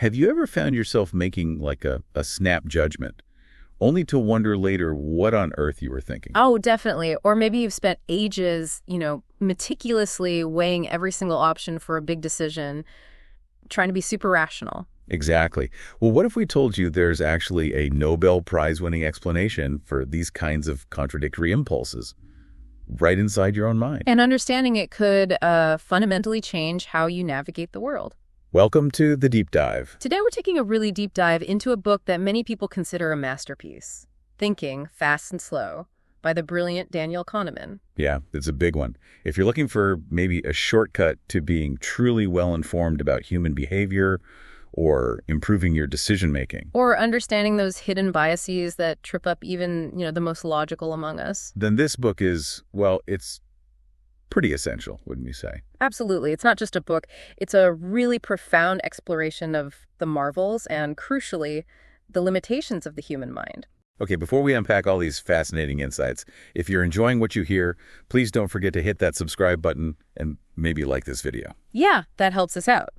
Have you ever found yourself making like a snap judgment, only to wonder later what on earth you were thinking? Oh, definitely. Or maybe you've spent ages, meticulously weighing every single option for a big decision, trying to be super rational. Exactly. Well, what if we told you there's actually a Nobel Prize-winning explanation for these kinds of contradictory impulses right inside your own mind? And understanding it could fundamentally change how you navigate the world. Welcome to The Deep Dive. Today we're taking a really deep dive into a book that many people consider a masterpiece, Thinking, Fast and Slow, by the brilliant Daniel Kahneman. Yeah, it's a big one. If you're looking for maybe a shortcut to being truly well-informed about human behavior or improving your decision-making, or understanding those hidden biases that trip up even, the most logical among us, then this book is, well, it's pretty essential, wouldn't you say? Absolutely. It's not just a book. It's a really profound exploration of the marvels and, crucially, the limitations of the human mind. Okay, before we unpack all these fascinating insights, if you're enjoying what you hear, please don't forget to hit that subscribe button and maybe like this video. Yeah, that helps us out.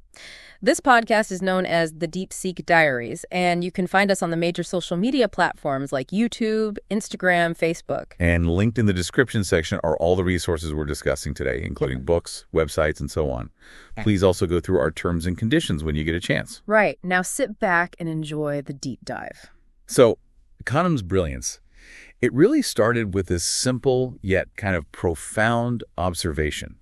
This podcast is known as The Deep Seek Diaries, and you can find us on the major social media platforms like YouTube, Instagram, Facebook. And linked in the description section are all the resources we're discussing today, including books, websites, and so on. Please also go through our terms and conditions when you get a chance. Right. Now sit back and enjoy the deep dive. So, Kahneman's brilliance, it really started with this simple yet kind of profound observation.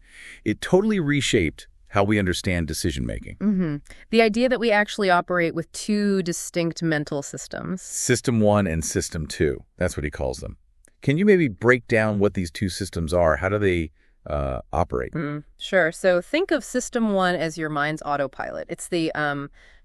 It totally reshaped how we understand decision-making. The idea that we actually operate with two distinct mental systems. System 1 and System 2, that's what he calls them. Can you maybe break down what these two systems are? How do they operate? Sure. So think of System 1 as your mind's autopilot. It's the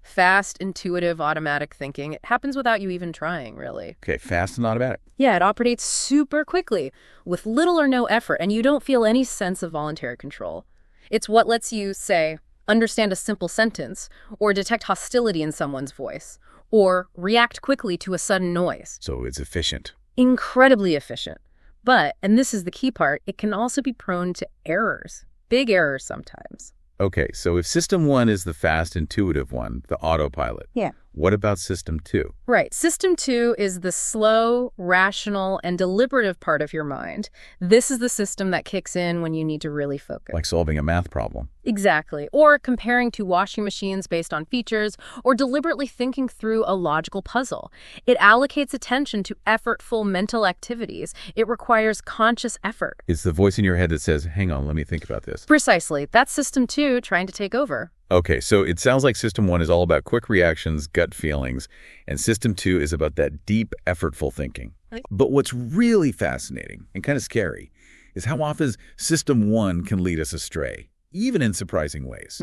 fast, intuitive, automatic thinking. It happens without you even trying, really. Okay, fast and automatic. Yeah, it operates super quickly with little or no effort, and you don't feel any sense of voluntary control. It's what lets you, say, understand a simple sentence, or detect hostility in someone's voice, or react quickly to a sudden noise. So it's efficient. Incredibly efficient. But, and this is the key part, it can also be prone to errors. Big errors sometimes. Okay, so if System 1 is the fast, intuitive one, the autopilot. Yeah. What about System 2? Right. System 2 is the slow, rational, and deliberative part of your mind. This is the system that kicks in when you need to really focus. Like solving a math problem. Exactly. Or comparing two washing machines based on features, or deliberately thinking through a logical puzzle. It allocates attention to effortful mental activities. It requires conscious effort. It's the voice in your head that says, hang on, let me think about this. Precisely. That's System 2 trying to take over. Okay, so it sounds like System 1 is all about quick reactions, gut feelings, and System 2 is about that deep, effortful thinking. But what's really fascinating and kind of scary is how often System 1 can lead us astray, even in surprising ways.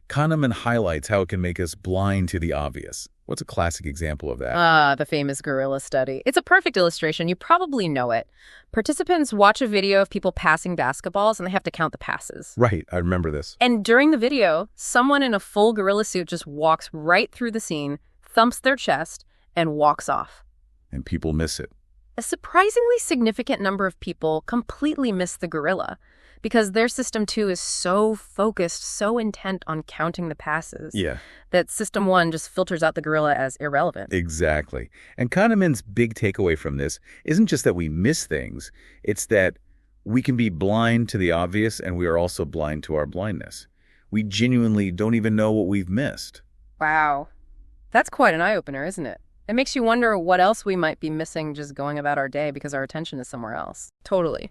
Kahneman highlights how it can make us blind to the obvious. What's a classic example of that? The famous gorilla study. It's a perfect illustration. You probably know it. Participants watch a video of people passing basketballs, and they have to count the passes. Right, I remember this. And during the video, someone in a full gorilla suit just walks right through the scene, thumps their chest, and walks off. And people miss it. A surprisingly significant number of people completely miss the gorilla because their System 2 is so focused, so intent on counting the passes, that System 1 just filters out the gorilla as irrelevant. Exactly. And Kahneman's big takeaway from this isn't just that we miss things, it's that we can be blind to the obvious and we are also blind to our blindness. We genuinely don't even know what we've missed. Wow. That's quite an eye-opener, isn't it? It makes you wonder what else we might be missing just going about our day because our attention is somewhere else. Totally.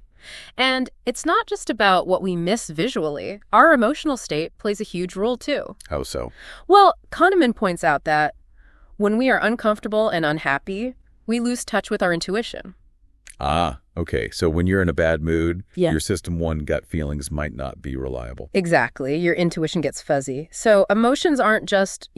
And it's not just about what we miss visually. Our emotional state plays a huge role, too. How so? Well, Kahneman points out that when we are uncomfortable and unhappy, we lose touch with our intuition. Ah, okay. So when you're in a bad mood, your System 1 gut feelings might not be reliable. Exactly. Your intuition gets fuzzy. So emotions aren't just,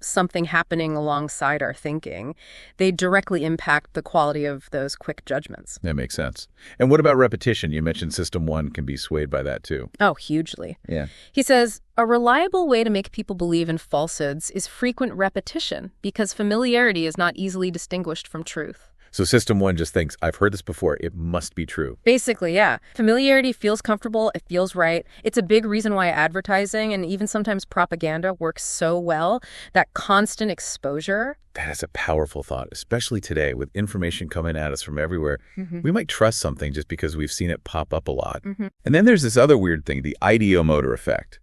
something happening alongside our thinking. They directly impact the quality of those quick judgments. That makes sense. And what about repetition? You mentioned System 1 can be swayed by that too. Oh, hugely. Yeah. He says, a reliable way to make people believe in falsehoods is frequent repetition because familiarity is not easily distinguished from truth. So System 1 just thinks, I've heard this before, it must be true. Basically, yeah. Familiarity feels comfortable, it feels right. It's a big reason why advertising and even sometimes propaganda works so well, that constant exposure. That is a powerful thought, especially today with information coming at us from everywhere. We might trust something just because we've seen it pop up a lot. And then there's this other weird thing, the ideomotor effect.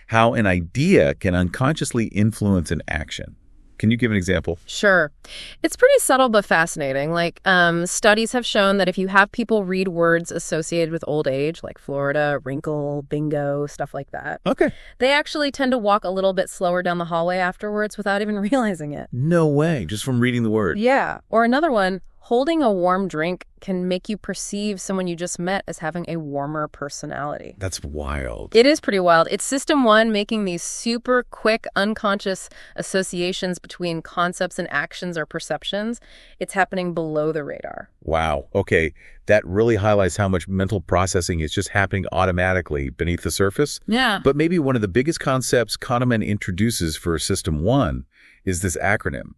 How an idea can unconsciously influence an action. Can you give an example? Sure. It's pretty subtle but fascinating. Studies have shown that if you have people read words associated with old age, like Florida, wrinkle, bingo, stuff like that, Okay. they actually tend to walk a little bit slower down the hallway afterwards without even realizing it. No way, just from reading the word. Yeah. Or another one, holding a warm drink can make you perceive someone you just met as having a warmer personality. That's wild. It is pretty wild. It's System 1 making these super quick, unconscious associations between concepts and actions or perceptions. It's happening below the radar. Wow. Okay. That really highlights how much mental processing is just happening automatically beneath the surface. Yeah. But maybe one of the biggest concepts Kahneman introduces for System 1 is this acronym,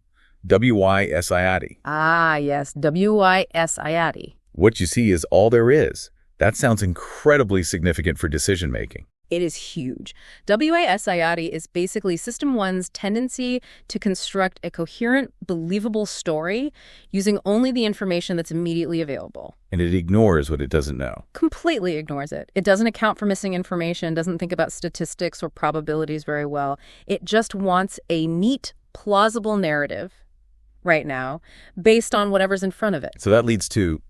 WISIATI. Ah, yes. WISIATI. What you see is all there is. That sounds incredibly significant for decision making. It is huge. WISIATI is basically System 1's tendency to construct a coherent, believable story using only the information that's immediately available. And it ignores what it doesn't know. Completely ignores it. It doesn't account for missing information, doesn't think about statistics or probabilities very well. It just wants a neat, plausible narrative right now based on whatever's in front of it. So that leads to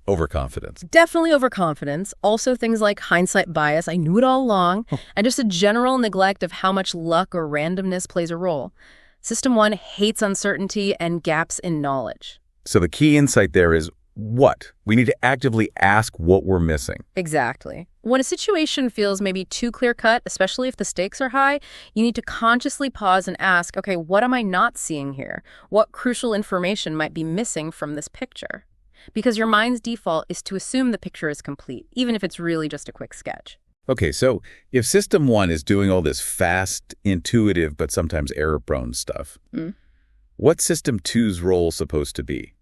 overconfidence. Definitely overconfidence. Also things like hindsight bias, I knew it all along, and just a general neglect of how much luck or randomness plays a role. System 1 hates uncertainty and gaps in knowledge. So the key insight there is what? We need to actively ask what we're missing. Exactly. When a situation feels maybe too clear-cut, especially if the stakes are high, you need to consciously pause and ask, okay, what am I not seeing here? What crucial information might be missing from this picture? Because your mind's default is to assume the picture is complete, even if it's really just a quick sketch. Okay, so if System 1 is doing all this fast, intuitive, but sometimes error-prone stuff, what's System 2's role supposed to be?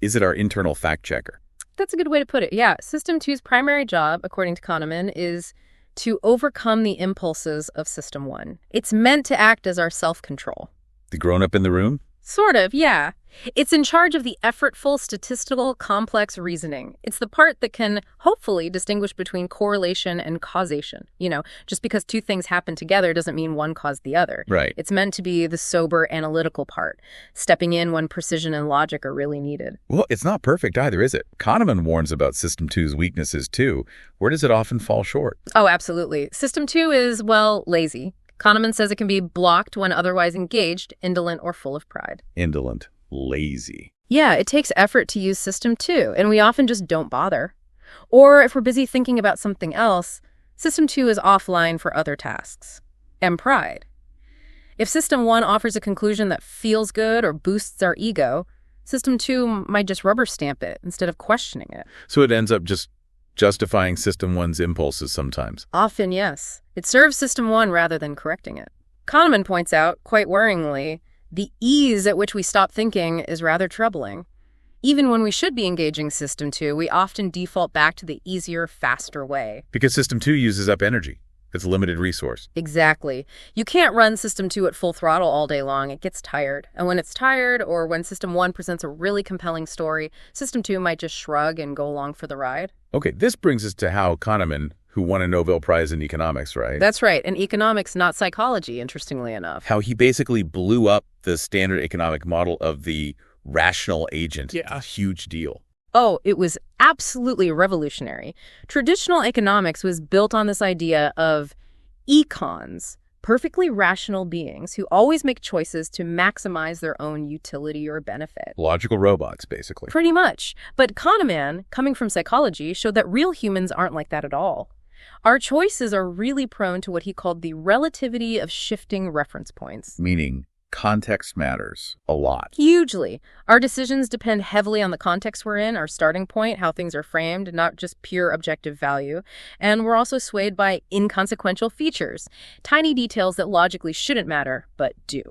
Is it our internal fact-checker? That's a good way to put it. Yeah, System 2's primary job, according to Kahneman, is to overcome the impulses of System 1. It's meant to act as our self-control. The grown-up in the room? Sort of, yeah. It's in charge of the effortful, statistical, complex reasoning. It's the part that can hopefully distinguish between correlation and causation. Just because two things happen together doesn't mean one caused the other. Right. It's meant to be the sober, analytical part, stepping in when precision and logic are really needed. Well, it's not perfect either, is it? Kahneman warns about System 2's weaknesses, too. Where does it often fall short? Oh, absolutely. System 2 is, lazy. Kahneman says it can be blocked when otherwise engaged, indolent, or full of pride. Indolent. Lazy. Yeah, it takes effort to use System 2, and we often just don't bother. Or if we're busy thinking about something else, System 2 is offline for other tasks. And pride. If System 1 offers a conclusion that feels good or boosts our ego, System 2 might just rubber stamp it instead of questioning it. So it ends up just justifying System 1's impulses sometimes. Often, yes. It serves System 1 rather than correcting it. Kahneman points out, quite worryingly, the ease at which we stop thinking is rather troubling. Even when we should be engaging System 2, we often default back to the easier, faster way. Because System 2 uses up energy. It's a limited resource. Exactly. You can't run System 2 at full throttle all day long. It gets tired. And when it's tired, or when System 1 presents a really compelling story, System 2 might just shrug and go along for the ride. Okay, this brings us to how Kahneman, who won a Nobel Prize in economics, right? That's right. And economics, not psychology, interestingly enough. How he basically blew up the standard economic model of the rational agent. Yeah. A huge deal. Oh, it was absolutely revolutionary. Traditional economics was built on this idea of econs, perfectly rational beings who always make choices to maximize their own utility or benefit. Logical robots, basically. Pretty much. But Kahneman, coming from psychology, showed that real humans aren't like that at all. Our choices are really prone to what he called the relativity of shifting reference points. Meaning context matters a lot. Hugely. Our decisions depend heavily on the context we're in, our starting point, how things are framed, not just pure objective value. And we're also swayed by inconsequential features, tiny details that logically shouldn't matter, but do.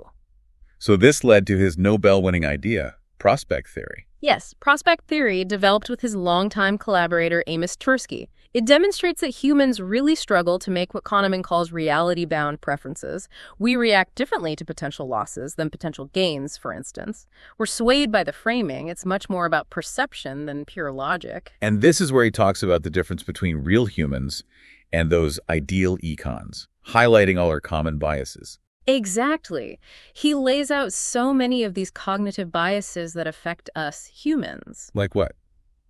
So this led to his Nobel-winning idea, prospect theory. Yes, prospect theory developed with his longtime collaborator Amos Tversky. It demonstrates that humans really struggle to make what Kahneman calls reality-bound preferences. We react differently to potential losses than potential gains, for instance. We're swayed by the framing. It's much more about perception than pure logic. And this is where he talks about the difference between real humans and those ideal econs, highlighting all our common biases. Exactly. He lays out so many of these cognitive biases that affect us humans. Like what?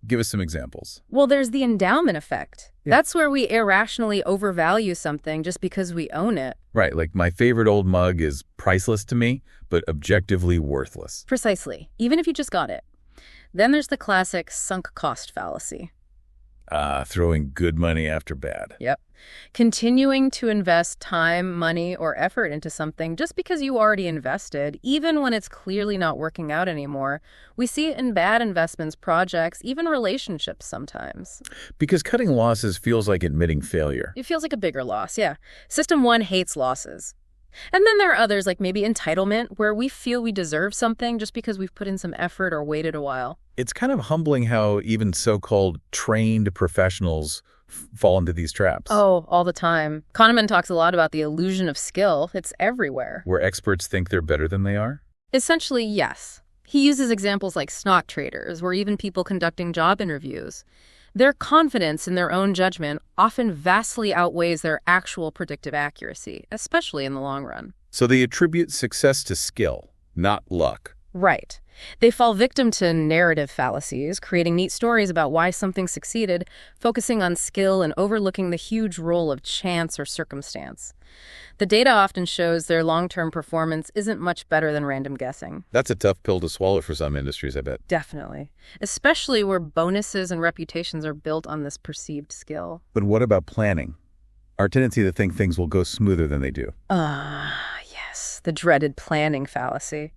Give us some examples. Well, there's the endowment effect. Yeah. That's where we irrationally overvalue something just because we own it. Right, like my favorite old mug is priceless to me, but objectively worthless. Precisely, even if you just got it. Then there's the classic sunk cost fallacy. Throwing good money after bad. Yep. Continuing to invest time, money, or effort into something just because you already invested, even when it's clearly not working out anymore. We see it in bad investments, projects, even relationships sometimes. Because cutting losses feels like admitting failure. It feels like a bigger loss, yeah. System 1 hates losses. And then there are others, like maybe entitlement, where we feel we deserve something just because we've put in some effort or waited a while. It's kind of humbling how even so-called trained professionals fall into these traps. Oh, all the time. Kahneman talks a lot about the illusion of skill. It's everywhere. Where experts think they're better than they are? Essentially, yes. He uses examples like stock traders, or even people conducting job interviews. Their confidence in their own judgment often vastly outweighs their actual predictive accuracy, especially in the long run. So they attribute success to skill, not luck. Right. They fall victim to narrative fallacies, creating neat stories about why something succeeded, focusing on skill and overlooking the huge role of chance or circumstance. The data often shows their long-term performance isn't much better than random guessing. That's a tough pill to swallow for some industries, I bet. Definitely. Especially where bonuses and reputations are built on this perceived skill. But what about planning? Our tendency to think things will go smoother than they do. Yes, the dreaded planning fallacy.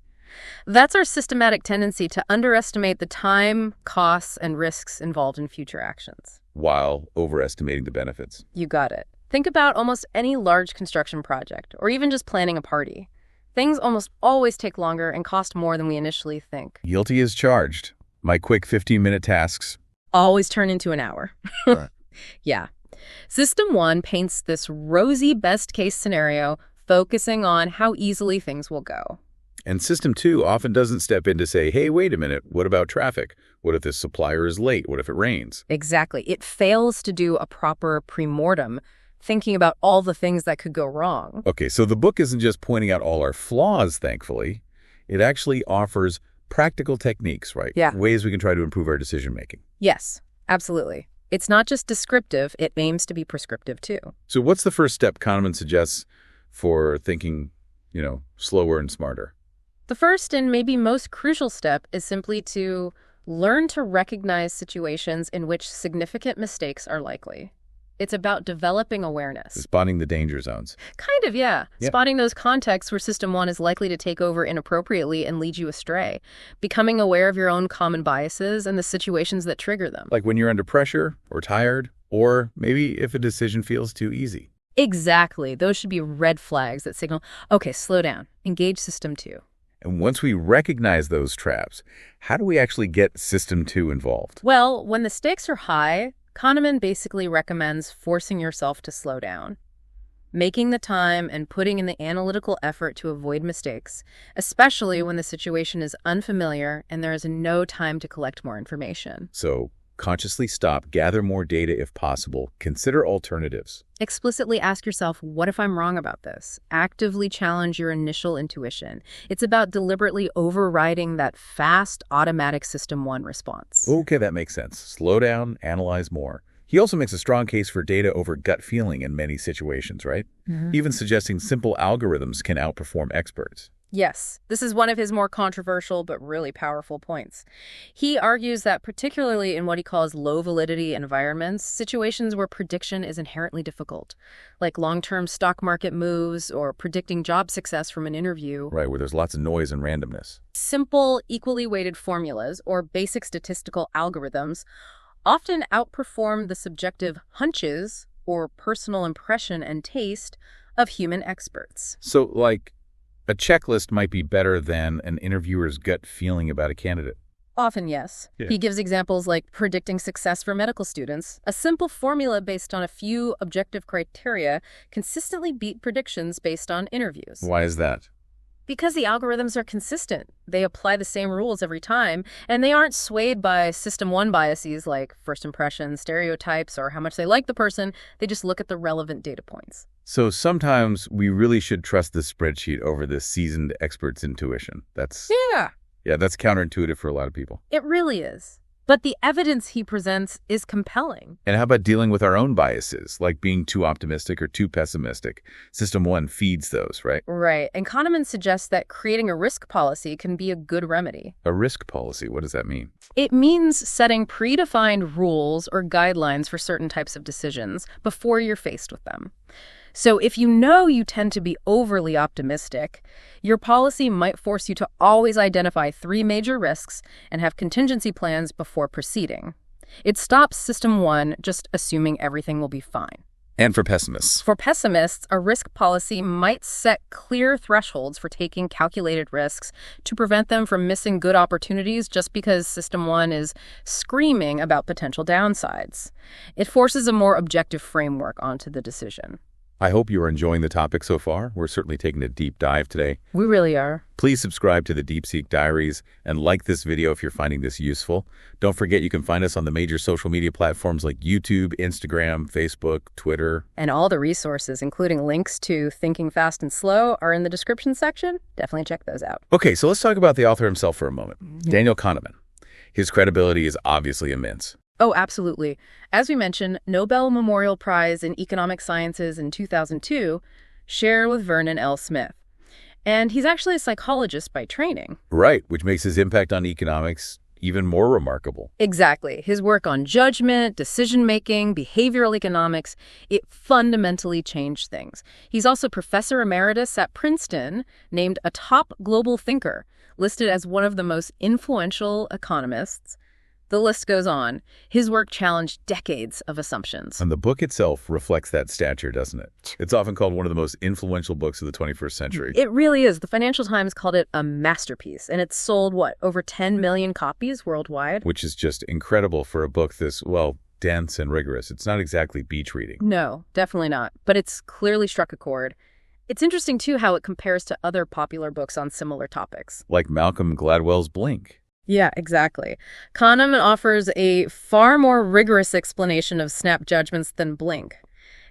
That's our systematic tendency to underestimate the time, costs, and risks involved in future actions. While overestimating the benefits. You got it. Think about almost any large construction project, or even just planning a party. Things almost always take longer and cost more than we initially think. Guilty as charged. My quick 15-minute tasks always turn into an hour. Right. Yeah. System 1 paints this rosy best-case scenario, focusing on how easily things will go. And System 2 often doesn't step in to say, hey, wait a minute, what about traffic? What if this supplier is late? What if it rains? Exactly. It fails to do a proper premortem, thinking about all the things that could go wrong. Okay, so the book isn't just pointing out all our flaws, thankfully. It actually offers practical techniques, right? Yeah. Ways we can try to improve our decision-making. Yes, absolutely. It's not just descriptive, it aims to be prescriptive too. So what's the first step Kahneman suggests for thinking, slower and smarter? The first and maybe most crucial step is simply to learn to recognize situations in which significant mistakes are likely. It's about developing awareness. Spotting the danger zones. Kind of, yeah. Spotting those contexts where System 1 is likely to take over inappropriately and lead you astray. Becoming aware of your own common biases and the situations that trigger them. Like when you're under pressure or tired, or maybe if a decision feels too easy. Exactly. Those should be red flags that signal, okay, slow down. Engage System 2. And once we recognize those traps, how do we actually get System 2 involved? Well, when the stakes are high, Kahneman basically recommends forcing yourself to slow down. Making the time and putting in the analytical effort to avoid mistakes, especially when the situation is unfamiliar and there is no time to collect more information. So, consciously stop, gather more data if possible, consider alternatives. Explicitly ask yourself, what if I'm wrong about this? Actively challenge your initial intuition. It's about deliberately overriding that fast, automatic System 1 response. Okay, that makes sense. Slow down, analyze more. He also makes a strong case for data over gut feeling in many situations, right? Even suggesting simple algorithms can outperform experts. Yes, this is one of his more controversial but really powerful points. He argues that particularly in what he calls low-validity environments, situations where prediction is inherently difficult, like long-term stock market moves or predicting job success from an interview. Right, where there's lots of noise and randomness. Simple, equally weighted formulas or basic statistical algorithms often outperform the subjective hunches or personal impression and taste of human experts. So, like, a checklist might be better than an interviewer's gut feeling about a candidate. Often, yes. Yeah. He gives examples like predicting success for medical students. A simple formula based on a few objective criteria consistently beat predictions based on interviews. Why is that? Because the algorithms are consistent. They apply the same rules every time, and they aren't swayed by System 1 biases like first impressions, stereotypes, or how much they like the person. They just look at the relevant data points. So sometimes we really should trust the spreadsheet over the seasoned expert's intuition. That's counterintuitive for a lot of people. It really is. But the evidence he presents is compelling. And how about dealing with our own biases, like being too optimistic or too pessimistic? System 1 feeds those, right? Right. And Kahneman suggests that creating a risk policy can be a good remedy. A risk policy, what does that mean? It means setting predefined rules or guidelines for certain types of decisions before you're faced with them. So if you know you tend to be overly optimistic, your policy might force you to always identify 3 major risks and have contingency plans before proceeding. It stops System 1 just assuming everything will be fine. And for pessimists? For pessimists, a risk policy might set clear thresholds for taking calculated risks to prevent them from missing good opportunities just because System 1 is screaming about potential downsides. It forces a more objective framework onto the decision. I hope you are enjoying the topic so far. We're certainly taking a deep dive today. We really are. Please subscribe to the Deep Seek Diaries and like this video if you're finding this useful. Don't forget you can find us on the major social media platforms like YouTube, Instagram, Facebook, Twitter. And all the resources, including links to Thinking Fast and Slow, are in the description section. Definitely check those out. Okay, so let's talk about the author himself for a moment. Daniel Kahneman. His credibility is obviously immense. Oh, absolutely. As we mentioned, Nobel Memorial Prize in Economic Sciences in 2002, shared with Vernon L. Smith. And he's actually a psychologist by training. Right, which makes his impact on economics even more remarkable. Exactly. His work on judgment, decision-making, behavioral economics, it fundamentally changed things. He's also professor emeritus at Princeton, named a top global thinker, listed as one of the most influential economists. The list goes on. His work challenged decades of assumptions. And the book itself reflects that stature, doesn't it? It's often called one of the most influential books of the 21st century. It really is. The Financial Times called it a masterpiece, and it's sold, over 10 million copies worldwide? Which is just incredible for a book this, dense and rigorous. It's not exactly beach reading. No, definitely not. But it's clearly struck a chord. It's interesting, too, how it compares to other popular books on similar topics. Like Malcolm Gladwell's Blink. Yeah, exactly. Kahneman offers a far more rigorous explanation of snap judgments than Blink.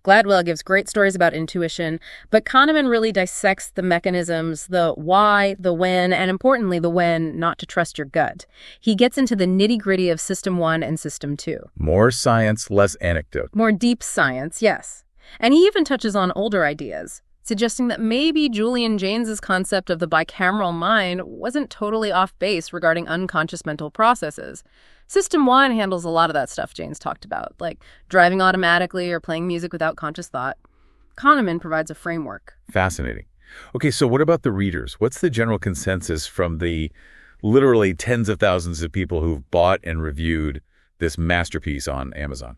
Gladwell gives great stories about intuition, but Kahneman really dissects the mechanisms, the why, the when, and importantly, the when not to trust your gut. He gets into the nitty-gritty of System 1 and System 2. More science, less anecdote. More deep science, yes. And he even touches on older ideas, suggesting that maybe Julian Jaynes's concept of the bicameral mind wasn't totally off base regarding unconscious mental processes. System 1 handles a lot of that stuff Jaynes talked about, like driving automatically or playing music without conscious thought. Kahneman provides a framework. Fascinating. Okay, so what about the readers? What's the general consensus from the literally tens of thousands of people who've bought and reviewed this masterpiece on Amazon?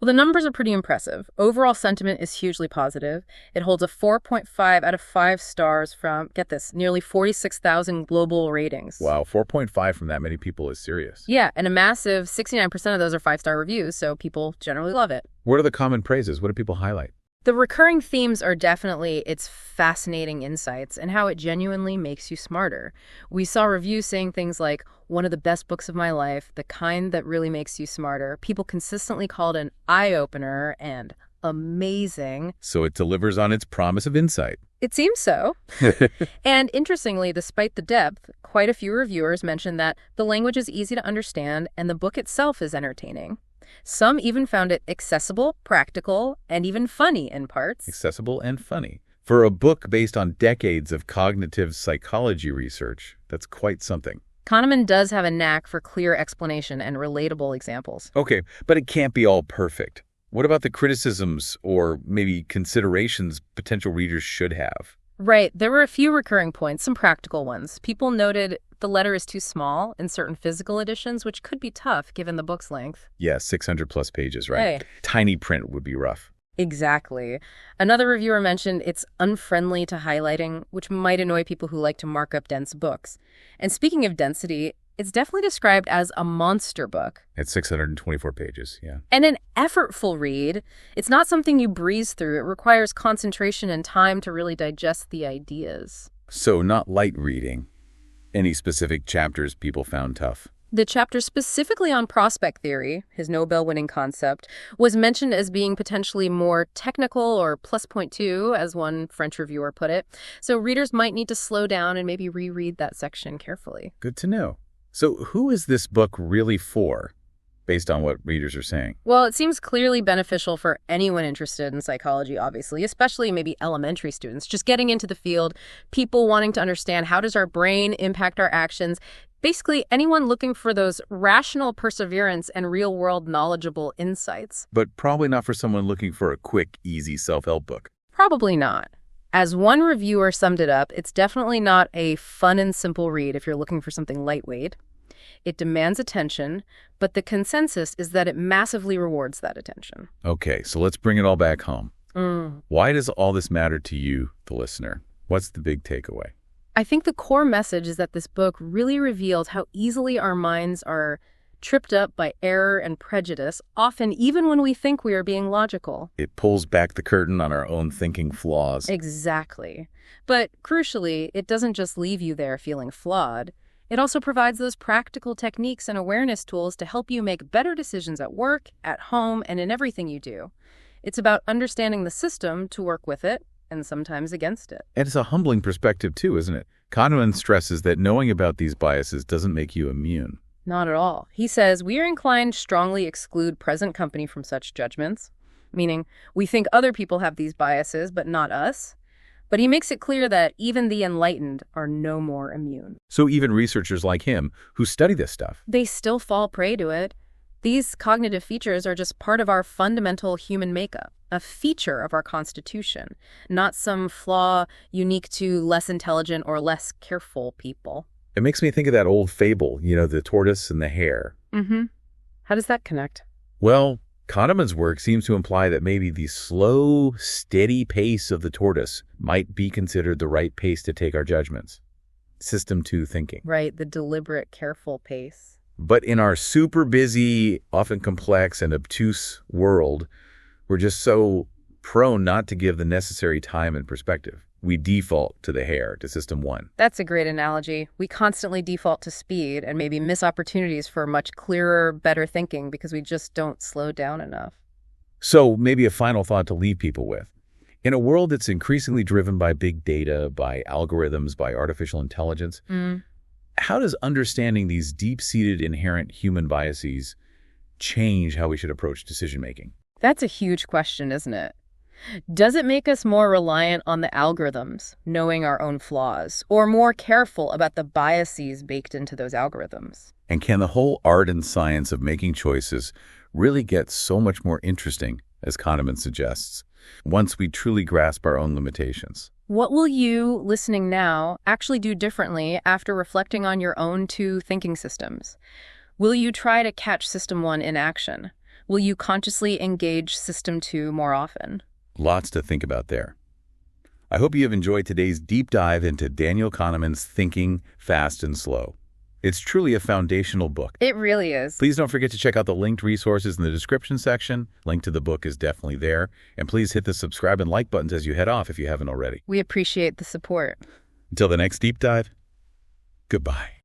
Well, the numbers are pretty impressive. Overall sentiment is hugely positive. It holds a 4.5 out of 5 stars from, get this, nearly 46,000 global ratings. Wow, 4.5 from that many people is serious. Yeah, and a massive 69% of those are 5-star reviews, so people generally love it. What are the common praises? What do people highlight? The recurring themes are definitely its fascinating insights and how it genuinely makes you smarter. We saw reviews saying things like, one of the best books of my life, the kind that really makes you smarter. People consistently called an eye-opener and amazing. So it delivers on its promise of insight. It seems so. And interestingly, despite the depth, quite a few reviewers mentioned that the language is easy to understand and the book itself is entertaining. Some even found it accessible, practical, and even funny in parts. Accessible and funny. For a book based on decades of cognitive psychology research, that's quite something. Kahneman does have a knack for clear explanation and relatable examples. Okay, but it can't be all perfect. What about the criticisms or maybe considerations potential readers should have? Right. There were a few recurring points, some practical ones. People noted the letter is too small in certain physical editions, which could be tough given the book's length. Yeah, 600 plus pages, right? Hey. Tiny print would be rough. Exactly. Another reviewer mentioned it's unfriendly to highlighting, which might annoy people who like to mark up dense books. And speaking of density, It's definitely described as a monster book. It's 624 pages, yeah. And an effortful read. It's not something you breeze through. It requires concentration and time to really digest the ideas. So not light reading. Any specific chapters people found tough? The chapter specifically on prospect theory, his Nobel-winning concept, was mentioned as being potentially more technical or +.2, as one French reviewer put it. So readers might need to slow down and maybe reread that section carefully. Good to know. So who is this book really for, based on what readers are saying? Well, it seems clearly beneficial for anyone interested in psychology, obviously, especially maybe elementary students, just getting into the field, people wanting to understand how does our brain impact our actions. Basically, anyone looking for those rational perseverance and real-world knowledgeable insights. But probably not for someone looking for a quick, easy self-help book. Probably not. As one reviewer summed it up, it's definitely not a fun and simple read if you're looking for something lightweight. It demands attention, but the consensus is that it massively rewards that attention. Okay, so let's bring it all back home. Why does all this matter to you, the listener? What's the big takeaway? I think the core message is that this book really reveals how easily our minds are tripped up by error and prejudice, often even when we think we are being logical. It pulls back the curtain on our own thinking flaws. Exactly. But crucially, it doesn't just leave you there feeling flawed. It also provides those practical techniques and awareness tools to help you make better decisions at work, at home, and in everything you do. It's about understanding the system to work with it, and sometimes against it. And it's a humbling perspective too, isn't it? Kahneman stresses that knowing about these biases doesn't make you immune. Not at all. He says, we are inclined to strongly exclude present company from such judgments, meaning we think other people have these biases, but not us. But he makes it clear that even the enlightened are no more immune. So even researchers like him who study this stuff, they still fall prey to it. These cognitive features are just part of our fundamental human makeup, a feature of our constitution, not some flaw unique to less intelligent or less careful people. it makes me think of that old fable, the tortoise and the hare. How does that connect? Well, Kahneman's work seems to imply that maybe the slow, steady pace of the tortoise might be considered the right pace to take our judgments. System 2 thinking. Right, the deliberate, careful pace. But in our super busy, often complex and obtuse world, we're just so prone not to give the necessary time and perspective. We default to the hare, to system 1. That's a great analogy. We constantly default to speed and maybe miss opportunities for much clearer, better thinking because we just don't slow down enough. So maybe a final thought to leave people with. In a world that's increasingly driven by big data, by algorithms, by artificial intelligence, how does understanding these deep-seated inherent human biases change how we should approach decision-making? That's a huge question, isn't it? Does it make us more reliant on the algorithms, knowing our own flaws, or more careful about the biases baked into those algorithms? And can the whole art and science of making choices really get so much more interesting, as Kahneman suggests, once we truly grasp our own limitations? What will you, listening now, actually do differently after reflecting on your own 2 thinking systems? Will you try to catch System 1 in action? Will you consciously engage System 2 more often? Lots to think about there. I hope you have enjoyed today's deep dive into Daniel Kahneman's Thinking Fast and Slow. It's truly a foundational book. It really is. Please don't forget to check out the linked resources in the description section. Link to the book is definitely there. And please hit the subscribe and like buttons as you head off if you haven't already. We appreciate the support. Until the next deep dive, goodbye.